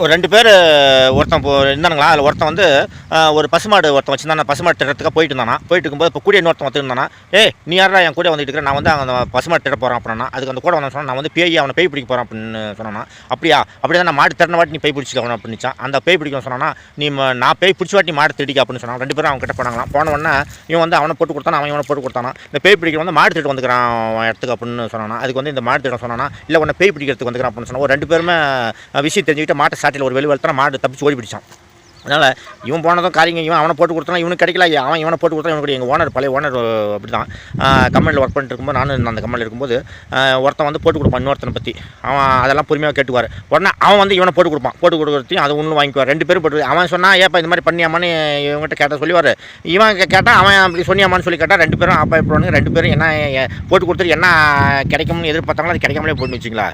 ஒரு 2 பேர் ஒருத்தன் இருந்தானுங்களா. அதில் ஒருத்தன் வந்து ஒரு பசுமாடு ஒருத்தன் வச்சிருந்தானா, பசுமாடு திட்டத்துக்காக போயிட்டு இருந்தானா. போயிட்டு இருக்கும்போது இப்போ கூட இன்னொருத்தன் வந்துருந்தானா, ஏய் நீ யாரா என் கூட வந்துட்டு இருக்கிற, நான் வந்து அந்த பசுமாடு திட்ட போகிறேன் அப்படின்னா. அதுக்கு அந்த கூட வந்து சொன்னா, நான் வந்து அவனை பேய் பிடிக்க போகிறேன் அப்படின்னு சொன்னானா. அப்படியா, அப்படியே நான் மாடு திறன வாட்டி நீ பேய் பிடிச்சிக்கணும் அப்படின்னுச்சான். அந்த பேய் பிடிக்கணும் சொன்னானா, நான் பேய் பிடிச்சி வாட்டி மாடு திடிக்க அப்படின்னு சொன்னான். 2 பேரும் அவன் கிட்ட போனாங்களாம். போன உடனே இவன் வந்து அவனை போட்டு கொடுத்தானா, அவன் இவனை போட்டு கொடுத்தானா. இந்த பேய் பிடிக்க வந்து மாடு திட்டு வந்துக்கிறான் இடத்துக்கு அப்படின்னு சொன்னானா. அதுக்கு வந்து இந்த மாடு திட்டம் சொன்னானா, இல்லை உன்னை பேய் பிடிக்கிறதுக்கு வந்துக்கிறான் அப்படின்னு சொன்னா. ஒரு 2 பேருமே விஷயம் தெரிஞ்சுக்கிட்டு மாட்டை சாட்டியில் ஒரு வெளி வளர்த்தா மாடு தப்பிச்சு ஓடி பிடிச்சான். அதனால் இவன் போனதும் காரியங்க, இவன் அவனை போட்டு கொடுத்தானா, இவனுக்கு கிடைக்கல. அவன் இவனை போட்டு கொடுத்தா இவனுக்கு எங்கள் ஓனர், பழைய ஓனர் அப்படி தான் கம்பெனியில் ஒர்க் பண்ணிட்டு இருக்கும்போது, நானும் அந்த கம்பெனியில் இருக்கும்போது ஒருத்தன் வந்து போட்டு கொடுப்பான் இன்னொருத்தனை பற்றி. அவன் அதெல்லாம் பொறுமையாக கேட்டுக்குவார். உடனே அவன் வந்து இவனை போட்டு கொடுப்பான். போட்டு கொடுக்குறதையும் அது ஒன்றும் வாங்கிக்குவார். 2 பேரும் போட்டு அவன் சொன்னால் ஏப்பா இந்த மாதிரி பண்ணியாமான்னு இவங்ககிட்ட கேட்டால் சொல்லிவார். இவன் கேட்டால் அவன் அப்படி சொன்னியாமான்னு சொல்லி கேட்டால் 2 பேரும் அப்பா எப்படி 2 பேரும் என்ன போட்டு கொடுத்துட்டு என்ன கிடைக்கும்னு எதிர்பார்த்தாங்களோ அது கிடைக்காமலே போட்டு வச்சிங்களா.